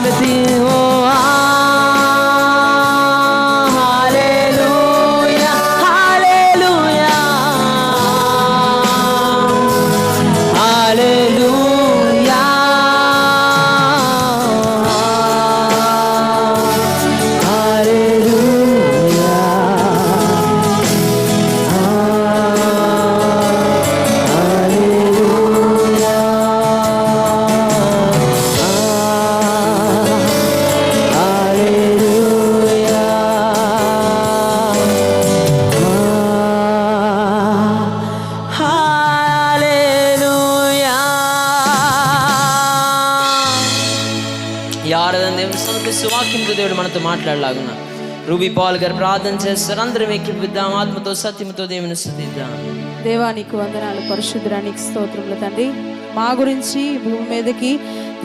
శక్తి ఓ హల్లెలూయా హల్లెలూయా హల్లెలూయా వాక్యంతో దేవుడు మనతో మాట్లాడలాగున్నా రూబీ పాల్ గారు ప్రార్థన చేస్తారు. అందరం ఎక్కిపిద్దాం, ఆత్మతో సత్యముతో దేవుని స్తుతిద్దాం. దేవానికి వందనాలు, పరిశుద్ధురానికి స్తోత్రములు తండ్రి. మా గురించి భూమి మీదకి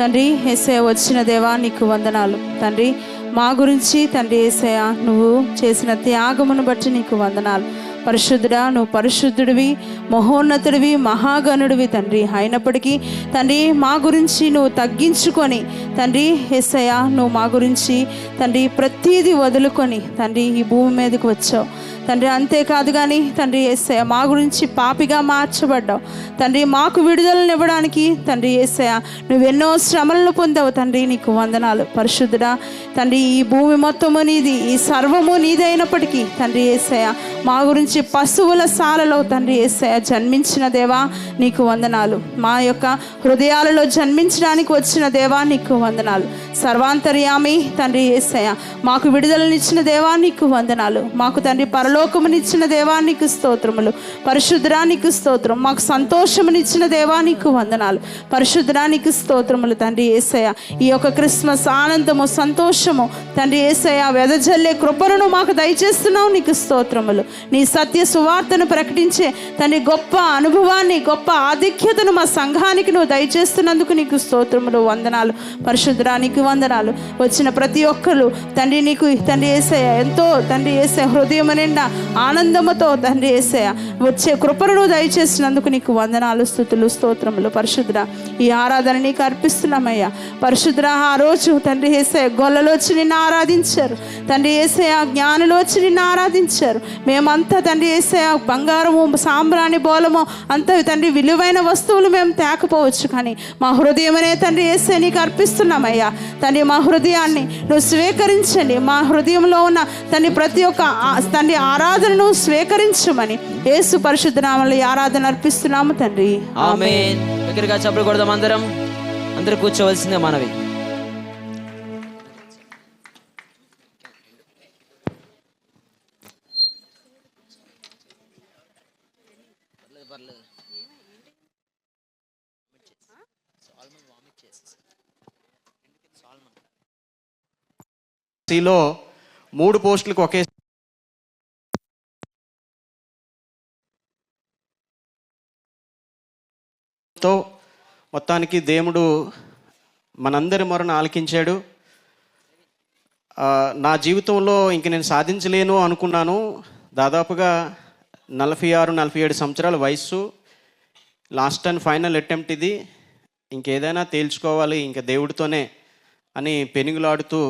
తండ్రి యేసయ్య వచ్చిన దేవానికి వందనాలు తండ్రి. మా గురించి తండ్రి యేసయ్య నువ్వు చేసిన త్యాగమును బట్టి నీకు వందనాలు. పరిశుద్ధుడా, నువ్వు పరిశుద్ధుడివి, మహోన్నతుడివి, మహాగణుడివి తండ్రి. అయినప్పటికీ తండ్రి మా గురించి నువ్వు తగ్గించుకొని తండ్రి యేసయ్య నువ్వు మా గురించి తండ్రి ప్రతీది వదులుకొని తండ్రి ఈ భూమి మీదకి వచ్చావు తండ్రి. అంతేకాదు కానీ తండ్రి యేసయ్య మా గురించి పాపిగా మార్చబడ్డావు తండ్రి. మాకు విడుదలనివ్వడానికి తండ్రి యేసయ్య నువ్వెన్నో శ్రమలను పొందావు తండ్రి. నీకు వందనాలు పరిశుద్ధుడా తండ్రి. ఈ భూమి మొత్తము నీది, ఈ సర్వము నీదైనప్పటికీ తండ్రి యేసయ్య మా గురించి పశువుల సాలలో తండ్రి యేసయ్య జన్మించిన దేవా నీకు వందనాలు. మా యొక్క హృదయాలలో జన్మించడానికి వచ్చిన దేవా నీకు వందనాలు. సర్వాంతర్యామి తండ్రి యేసయ్య మాకు విడుదలనిచ్చిన దేవా నీకు వందనాలు. మాకు తండ్రి పరలోకమునిచ్చిన దేవా నీకు స్తోత్రములు. పరిశుద్ధుడా నీకు స్తోత్రం. మాకు సంతోషమునిచ్చిన దేవా నీకు వందనాలు. పరిశుద్ధుడా నీకు స్తోత్రములు తండ్రి యేసయ్య. ఈ యొక్క క్రిస్మస్ ఆనందము, సంతోషము తండ్రి యేసయ్య వెదజల్లే కృపను మాకు దయచేస్తున్నావు, నీకు స్తోత్రములు. నీ సత్య సువార్తను ప్రకటించే తండ్రి గొప్ప అనుభవాన్ని, గొప్ప ఆధిక్యతను మా సంఘానికి నువ్వు దయచేస్తున్నందుకు నీకు స్తోత్రములు, వందనాలు. పరిశుద్ధుడా నీకు వందనాలు. వచ్చిన ప్రతి ఒక్కరు తండ్రి నీకు తండ్రి యేసయ్య ఎంతో తండ్రి యేసయ్య హృదయం నిండా ఆనందముతో తండ్రి యేసయ్య వచ్చే కృపను దయచేసినందుకు నీకు వందనాలు, స్తుతులు, స్తోత్రములు. పరిశుద్ధుడా ఈ ఆరాధన నీకు అర్పిస్తున్నామయ్యా. పరిశుద్ధుడా ఆ రోజు తండ్రి యేసయ్య గొల్లలు వచ్చి నిన్ను ఆరాధించారు తండ్రి యేసయ్య, జ్ఞానులు వచ్చి నిన్ను ఆరాధించారు. మేమంతా తండ్రి యేసయ్య బంగారము, సాంబ్రాణి, బోలము అంత తండ్రి విలువైన వస్తువులు మేము తేకపోవచ్చు, కానీ మా హృదయమనే తండ్రి యేసయ్య నీకు అర్పిస్తున్నామయ్యా. తండ్రి మా హృదయాన్ని నువ్వు స్వీకరించండి. మా హృదయంలో ఉన్న తండ్రి ప్రతి ఒక్క తండ్రి ఆరాధనను స్వీకరించమని యేసు పరిశుద్ధ నామములో ఆరాధన అర్పిస్తున్నాము తండ్రి, ఆమేన్. దగ్గరగా చప్పట్లు కొడదాం. అందరూ కూర్చోవలసిందే మనవి. లో 3 పోస్టులకు ఒకే మొత్తానికి దేవుడు మనందరి మొరను ఆలకించాడు. నా జీవితంలో ఇంక నేను సాధించలేను అనుకున్నాను. దాదాపుగా 46-47 సంవత్సరాల వయస్సు, లాస్ట్ అండ్ ఫైనల్ అటెంప్ట్ ఇది. ఇంకేదైనా తేల్చుకోవాలి ఇంక దేవుడితోనే అని పెనుగులాడుతూ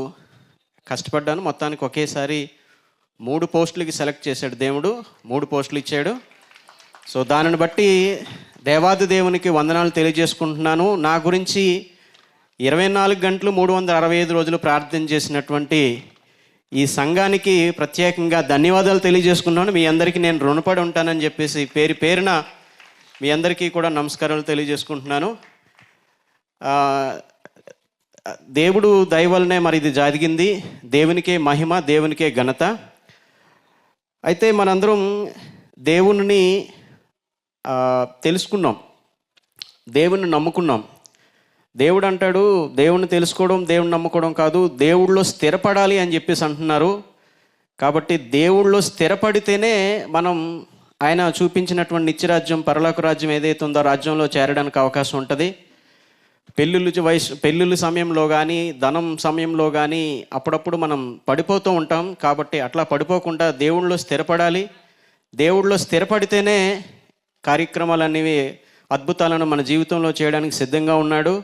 కష్టపడ్డాను. మొత్తానికి ఒకేసారి 3 పోస్టులకి సెలెక్ట్ చేశాడు దేవుడు, 3 పోస్టులు ఇచ్చాడు. సో దానిని బట్టి దేవాది దేవునికి వందనాలు తెలియజేసుకుంటున్నాను. నా గురించి 24 గంటలు 365 రోజులు ప్రార్థన చేసినటువంటి ఈ సంఘానికి ప్రత్యేకంగా ధన్యవాదాలు తెలియజేసుకున్నాను. మీ అందరికీ నేను రుణపడి ఉంటానని చెప్పేసి పేరు పేరున మీ అందరికీ కూడా నమస్కారాలు తెలియజేసుకుంటున్నాను. దేవుడు దయ వల్లనే మరి ఇది జరిగింది. దేవునికే మహిమ, దేవునికే ఘనత. అయితే మనందరం దేవుని తెలుసుకున్నాం, దేవుణ్ణి నమ్ముకున్నాం. దేవుడు అంటాడు దేవుణ్ణి తెలుసుకోవడం, దేవుణ్ణి నమ్ముకోవడం కాదు, దేవుడిలో స్థిరపడాలి అని చెప్పేసి అంటున్నారు. కాబట్టి దేవుడిలో స్థిరపడితేనే మనం ఆయన చూపించినటువంటి నిత్యరాజ్యం, పరలోక రాజ్యం ఏదైతే ఉందో రాజ్యంలో చేరడానికి అవకాశం ఉంటుంది. పెళ్ళిళ్ళ సమయంలో కానీ, ధనం సమయంలో కానీ అప్పుడప్పుడు మనం పడిపోతూ ఉంటాం. కాబట్టి అట్లా పడిపోకుండా దేవుడిలో స్థిరపడాలి. దేవుడిలో స్థిరపడితేనే కార్యక్రమాలనేవి, అద్భుతాలను మన జీవితంలో చేయడానికి సిద్ధంగా ఉన్నాడు.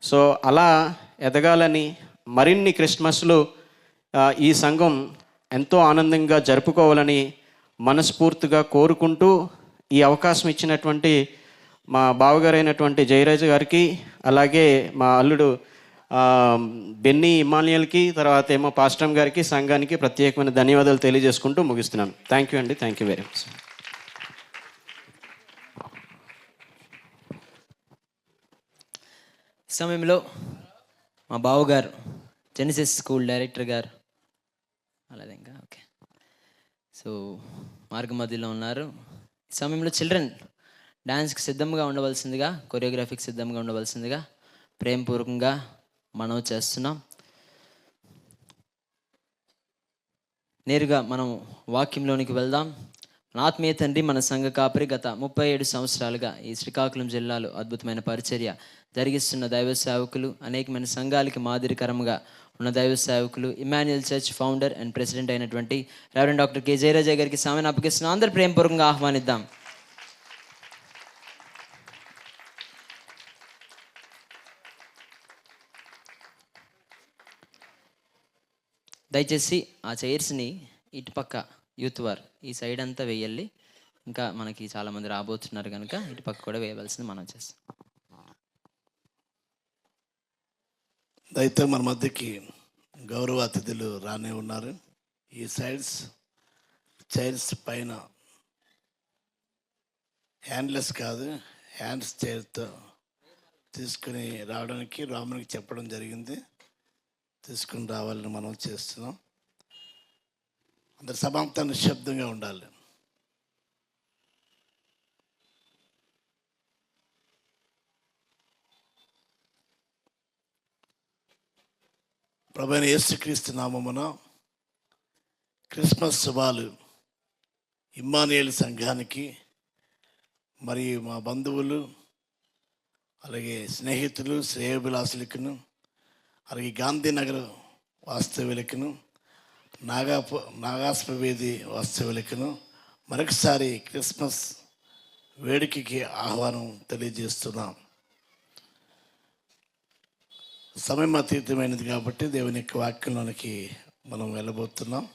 సో అలా ఎదగాలని మరిన్ని క్రిస్మస్లు ఈ సంఘం ఎంతో ఆనందంగా జరుపుకోవాలని మనస్ఫూర్తిగా కోరుకుంటూ ఈ అవకాశం ఇచ్చినటువంటి మా బావగారైనటువంటి జయరాజు గారికి, అలాగే మా అల్లుడు బెన్నీ ఇమాన్యుయల్కి, తర్వాత ఏమో పాస్టమ్ గారికి, సంఘానికి ప్రత్యేకమైన ధన్యవాదాలు తెలియజేసుకుంటూ ముగిస్తున్నాను. థ్యాంక్ యూ అండి. Thank you very much. సమయంలో మా బావగారు జెనిసిస్ స్కూల్ డైరెక్టర్ గారు అలాగే ఇంకా ఓకే సో మార్గ మధ్యలో ఉన్నారు. ఈ సమయంలో చిల్డ్రన్ డ్యాన్స్కి సిద్ధంగా ఉండవలసిందిగా, కొరియోగ్రఫీకి సిద్ధంగా ఉండవలసిందిగా ప్రేమపూర్వకంగా మనవి చేస్తున్నాం. నేరుగా మనం వాక్యంలోనికి వెళ్దాం. మన ఆత్మీయ తండ్రి, మన సంఘ కాపరి గత 37 సంవత్సరాలుగా ఈ శ్రీకాకుళం జిల్లాలో అద్భుతమైన పరిచర్య జరిగిస్తున్న దైవ సేవకులు, అనేకమైన సంఘాలకి మాదిరికరంగా ఉన్న దైవ సేవకులు, Emmanuel church founder and president అయినటువంటి రెవరెండ్ డాక్టర్ కె జయరాజ గారికి సమయాన్ని అప్పగిస్తున్నాం. అందరూ ప్రేమపూర్వకంగా ఆహ్వానిద్దాం. దయచేసి ఆ చైర్స్ని ఇటుపక్క యూత్ వార్ ఈ సైడ్ అంతా వేయాలి. ఇంకా మనకి చాలామంది రాబోతున్నారు కనుక ఇటుపక్క కూడా వేయవలసింది మనం చేస్తాం. అయితే మన మధ్యకి గౌరవ అతిథులు రానే ఉన్నారు. ఈ చైర్స్ పైన హ్యాండ్లెస్ కాదు, హ్యాండ్స్ చైర్తో తీసుకుని రావడానికి రామునికి చెప్పడం జరిగింది. తీసుకుని రావాలని మనం చేస్తున్నాం. అందరి సమాంతా నిశ్శబ్దంగా ఉండాలి. ప్రభువైన యేసుక్రీస్తు నామమున క్రిస్మస్ శుభాలు ఇమ్మానుయేలు సంఘానికి, మరియు మా బంధువులు, అలాగే స్నేహితులు, శ్రేయోభిలాసులకును, అలాగే గాంధీనగర్ వాస్తవ్యులకును, నాగాస్పవేది వాస్తవ్యులకును మరొకసారి క్రిస్మస్ వేడుకకి ఆహ్వానం తెలియజేస్తున్నాం. సమయం అతీతమైనది కాబట్టి దేవుని యొక్క వాక్యంలోనికి మనం వెళ్ళబోతున్నాం.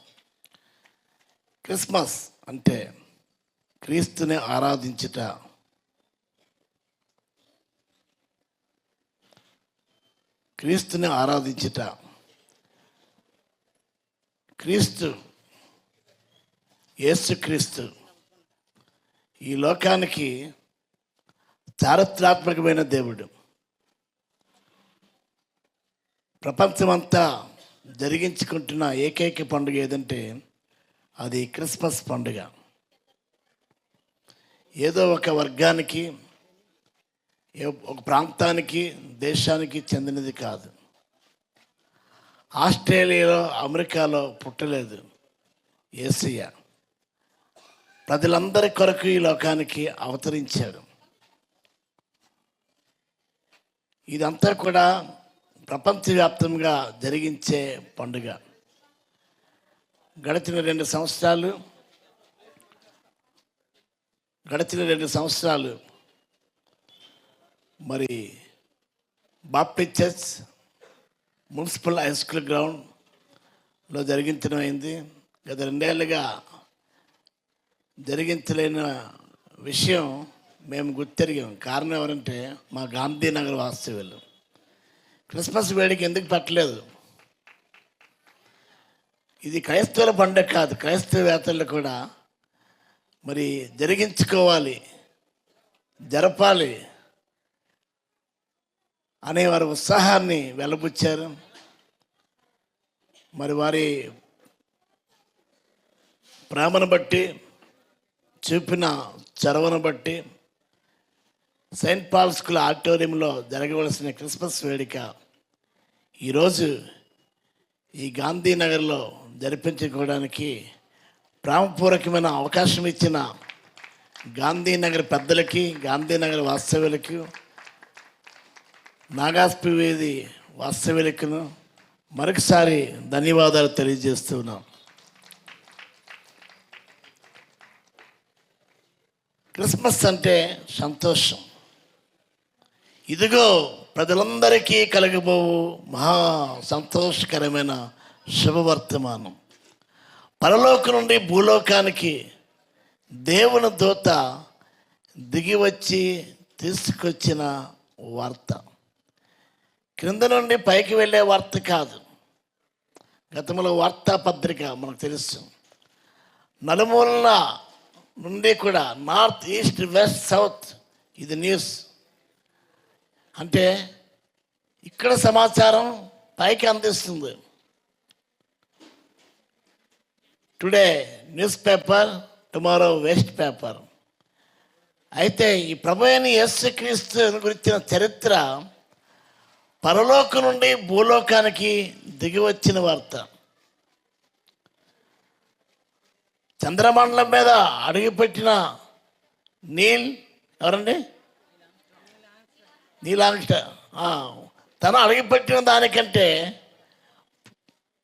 క్రిస్మస్ అంటే క్రీస్తుని ఆరాధించుట. క్రీస్తుని ఆరాధించుట. క్రీస్తు, యేసుక్రీస్తు ఈ లోకానికి చారిత్రాత్మకమైన దేవుడు. ప్రపంచమంతా జరిగించుకుంటున్న ఏకైక పండుగ ఏదంటే అది క్రిస్మస్ పండుగ. ఏదో ఒక వర్గానికి, ఒక ప్రాంతానికి, దేశానికి చెందినది కాదు. ఆస్ట్రేలియాలో, అమెరికాలో పుట్టలేదు యేసయ్య. ప్రజలందరి కొరకు ఈ లోకానికి అవతరించాడు. ఇదంతా కూడా ప్రపంచవ్యాప్తంగా జరిగించే పండుగ. గడిచిన రెండు సంవత్సరాలు మరి Baptist church municipal high school గ్రౌండ్లో జరిగించడం అయింది. గత 2 ఏళ్ళుగా జరిగించలేని విషయం మేము గుర్తెరిగాం. కారణం ఎవరంటే మా గాంధీనగర్ వాస్తవ్యులు. క్రిస్మస్ వేడికి ఎందుకు పెట్టలేదు? ఇది క్రైస్తవుల పండుగ కాదు, క్రైస్తవేతరులు కూడా మరి జరిగించుకోవాలి, జరపాలి అనే వారి ఉత్సాహాన్ని వెలబుచ్చారు. మరి వారి ప్రేమను బట్టి, చూపిన చొరవను బట్టి సెయింట్ పాల్ స్కూల్ ఆడిటోరియంలో జరగవలసిన క్రిస్మస్ వేడుక ఈరోజు ఈ గాంధీనగర్లో జరిపించుకోవడానికి ప్రేమపూర్వకమైన అవకాశం ఇచ్చిన గాంధీనగర్ పెద్దలకి, గాంధీనగర్ వాస్తవ్యులకు, నాగాస్పవేది వాస్తవ్యులకును మరొకసారి ధన్యవాదాలు తెలియజేస్తున్నాం. క్రిస్మస్ అంటే సంతోషం. ఇదిగో ప్రజలందరికీ కలగబోవు మహా సంతోషకరమైన శుభవర్తమానం. పరలోకం నుండి భూలోకానికి దేవుని దూత దిగి వచ్చి తీసుకొచ్చిన వార్త. క్రింద నుండి పైకి వెళ్ళే వార్త కాదు. గతంలో వార్తాపత్రిక మనకు తెలుసు. నలుమూలల నుండి కూడా నార్త్, ఈస్ట్, వెస్ట్, సౌత్ ఇది న్యూస్. అంటే ఇక్కడ సమాచారం పైకి అందిస్తుంది. Today news paper, tomorrow west paper. అయితే ఈ ప్రభు అయిన యేసుక్రీస్తు గురించిన చరిత్ర పరలోకం నుండి భూలోకానికి దిగి వచ్చిన వార్త. చంద్రమండలం మీద అడుగుపెట్టిన ఎవరండి? నీలాంగ్స్టర్. తను అడుగుపెట్టిన దానికంటే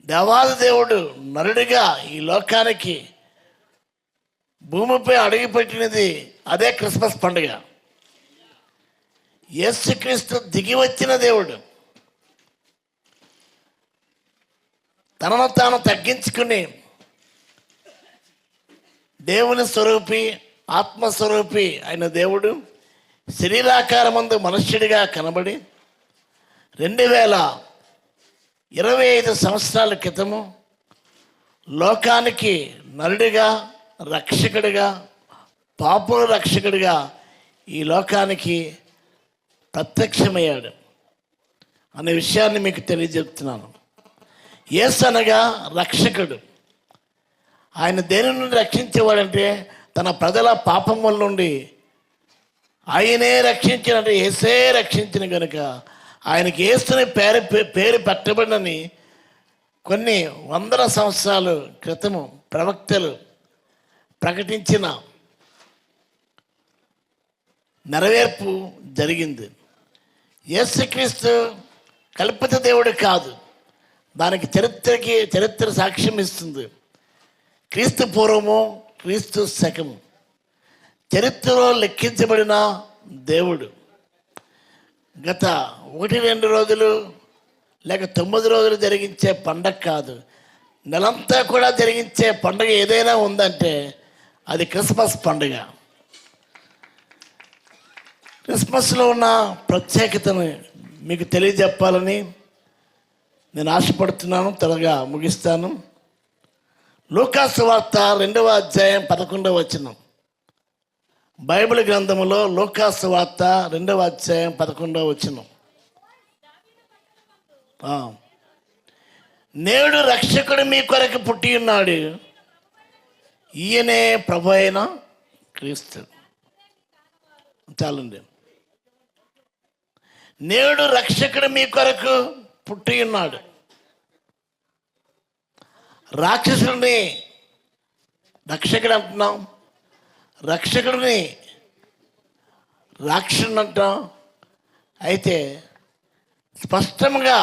దేవాది దేవుడు నరుడిగా ఈ లోకానికి భూమిపై అడుగుపెట్టినది అదే క్రిస్మస్ పండుగ. యేసుక్రీస్తు దిగి వచ్చిన దేవుడు తనను తాను తగ్గించుకుని దేవుని స్వరూపి, ఆత్మస్వరూపి అయిన దేవుడు శరీరాకారమందు మనుష్యుడిగా కనబడి 2025 సంవత్సరాల క్రితము లోకానికి నరుడిగా, రక్షకుడిగా, పాపుల రక్షకుడిగా ఈ లోకానికి ప్రత్యక్షమయ్యాడు అనే విషయాన్ని మీకు తెలియజెప్తున్నాను. యేసు అనగా రక్షకుడు. ఆయన దేని నుండి రక్షించేవాడంటే తన ప్రజల పాపముల నుండి ఆయనే రక్షించినట్టు యేసే రక్షించిన కనుక ఆయనకి యేసుని పేరు పెట్టబడినని కొన్ని వందల సంవత్సరాల క్రితము ప్రవక్తలు ప్రకటించిన నెరవేర్పు జరిగింది. యేసుక్రీస్తు కల్పిత దేవుడు కాదు. దానికి చరిత్ర సాక్ష్యం ఇస్తుంది. క్రీస్తు పూర్వము, క్రీస్తు శకము చరిత్రలో లెక్కించబడిన దేవుడు. గత 1-2 రోజులు లేక 9 రోజులు జరిగించే పండగ కాదు, నెలంతా కూడా జరిగించే పండుగ ఏదైనా ఉందంటే అది క్రిస్మస్ పండుగ. క్రిస్మస్లో ఉన్న ప్రత్యేకతను మీకు తెలియజెప్పాలని నేను ఆశపడుతున్నాను. త్వరగా ముగిస్తాను. లూకాసు వార్త 2వ అధ్యాయం 11వ వచనం. బైబిల్ గ్రంథములో లూకాసు వార్త 2వ అధ్యాయం 11వ వచనం. నేడు రక్షకుడు మీ కొరకు పుట్టి ఉన్నాడు, ఈయనే ప్రభు అయిన క్రీస్తు. చాలండి. నేడు రక్షకుడు మీ కొరకు పుట్టి ఉన్నాడు. రాక్షసుడిని రక్షకుడు అంటున్నాం, రక్షకుడిని రాక్షసుడు అంటాం. అయితే స్పష్టంగా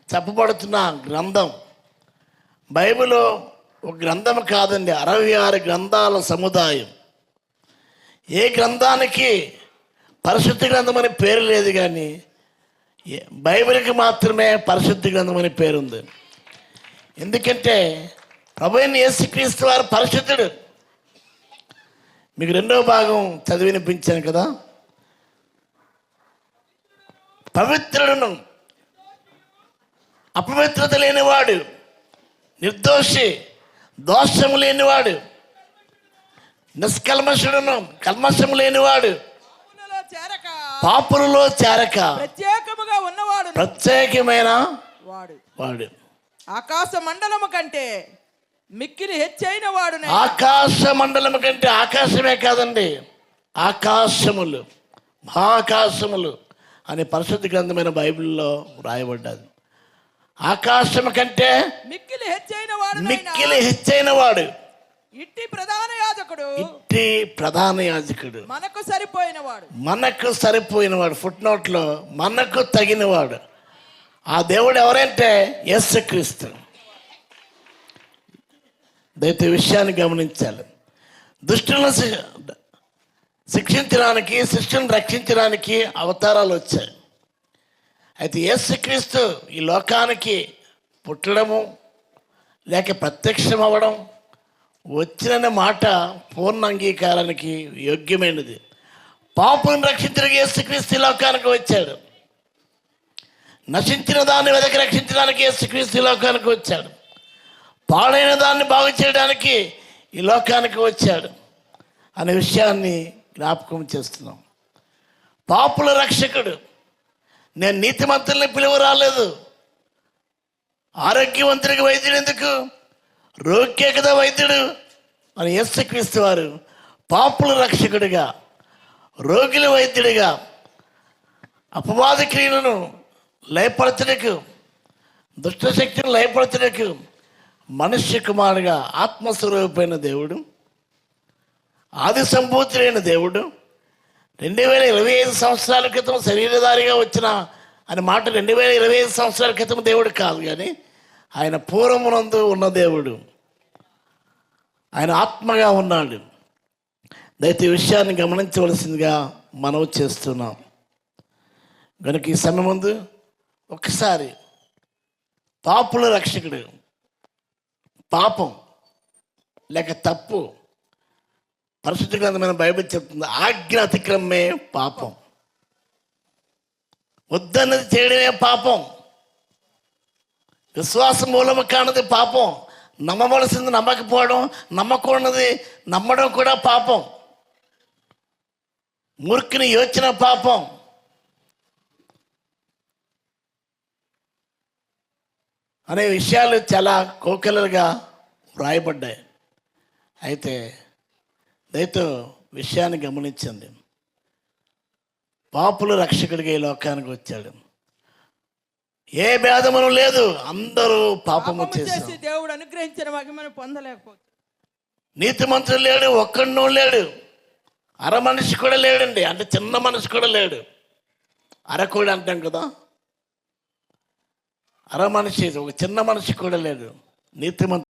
చెప్పబడుతున్న గ్రంథం బైబిల్ ఒక గ్రంథం కాదండి, 66 గ్రంథాల సముదాయం. ఏ గ్రంథానికి పరిశుద్ధ గ్రంథం అని పేరు లేదు, కానీ బైబిల్కి మాత్రమే పరిశుద్ధ గ్రంథం అని పేరుంది. ఎందుకంటే ప్రభువైన యేసుక్రీస్తు వారు పరిశుద్ధుడు. మీకు 2వ భాగం చదివి వినిపించాను కదా. పవిత్రుడును, అపవిత్రత లేనివాడు, నిర్దోషి, దోషము లేనివాడు, నిష్కల్మషుడును, కల్మషము లేనివాడు, పాపులలో చేరక ప్రత్యేకముగా ఉన్నవాడు, ప్రత్యేకమైన వాడు, ఆకాశ మండలము కంటే మిక్కిలి హెచ్చైన వాడు. ఆకాశ మండలము కంటే ఆకాశమే కాదండి, ఆకాశములు, మహాకాశములు అనే పరిశుద్ధ గ్రంథమైన బైబిల్లో రాయబడ్డది. ఆకాశము కంటే మిక్కిలి హెచ్చైన వాడు, మిక్కిలి హెచ్చైన వాడు, ఇట్టి ప్రధాన యాజకుడు, ఇట్టి ప్రధాన యాజకుడు, మనకు సరిపోయినవాడు, మనకు సరిపోయినవాడు. ఫుట్ నోట్లో మనకు తగినవాడు. ఆ దేవుడు ఎవరంటే యేసుక్రీస్తు. దయచేసి విషయాన్ని గమనించాలి. దుష్టులను శిక్షించడానికి, శిష్యుని రక్షించడానికి అవతారాలు వచ్చాయి. అయితే యేసుక్రీస్తు ఈ లోకానికి పుట్టడము లేక ప్రత్యక్షం అవ్వడం, వచ్చిన మాట పూర్ణ అంగీకారానికి యోగ్యమైనది. పాపులను రక్షించడానికి యేసుక్రీస్తు ఈ లోకానికి వచ్చాడు. నశించిన దాన్ని వెదకి రక్షించడానికి యేసుక్రీస్తు ఈ లోకానికి వచ్చాడు. పాడైన దాన్ని బాగు చేయడానికి ఈ లోకానికి వచ్చాడు అనే విషయాన్ని జ్ఞాపకం చేస్తున్నాం. పాపుల రక్షకుడు. నేను నీతిమంతుల్ని పిలువ రాలేదు, ఆరోగ్యవంతుడికి వైద్యుడు ఎందుకు, రోగికే కదా వైద్యుడు అని యేసుక్రీస్తు వారు పాపుల రక్షకుడిగా, రోగుల వైద్యుడిగా, అపవాద క్రియలను లయపరచడానికి, దుష్టశక్తిని లయపరచడానికి మనుష్య కుమారుగా ఆత్మస్వరూపమైన దేవుడు, ఆది సంభూతుడైన దేవుడు 2025 సంవత్సరాల క్రితం శరీరధారిగా వచ్చిన అని మాట 2025 సంవత్సరాల క్రితం దేవుడు కాదు, కానీ ఆయన పూర్వమునందు ఉన్న దేవుడు. ఆయన ఆత్మగా ఉన్నాడు. దయచేసి ఈ విషయాన్ని గమనించవలసిందిగా మనవి చేస్తున్నాం. కనుక ఈ సమయం ముందు ఒక్కసారి పాపుల రక్షకుడు, పాపం లేక తప్పు, పరిశుద్ధ గ్రంథమైన బైబిల్ చెప్తుంది ఆజ్ఞ అతిక్రమే పాపం. వద్దన్నది చేయడమే పాపం. విశ్వాస మూలము కానిది పాపం. నమ్మవలసింది నమ్మకపోవడం, నమ్మకూడనిది నమ్మడం కూడా పాపం. మూర్ఖుని యోచన పాపం. అనే విషయాలు చాలా కోకిలలుగా వ్రాయబడ్డాయి. అయితే దయతో విషయాన్ని గమనించండి. పాపుల రక్షకుడిగా ఈ లోకానికి వచ్చాడు. ఏ భేదమును లేదు, అందరూ పాపము చేశారు. చేసి దేవుడు అనుగ్రహించిన మహిమను పొందలేకపోతే నీతిమంతుడు లేడు, ఒక్కడూ లేడు. అర మనిషి కూడా లేడండి, అంటే చిన్న మనిషి కూడా లేడు. అరకోడి అంటాం కదా, అర మనిషి, ఒక చిన్న మనిషి కూడా లేడు. నీతిమంతుడు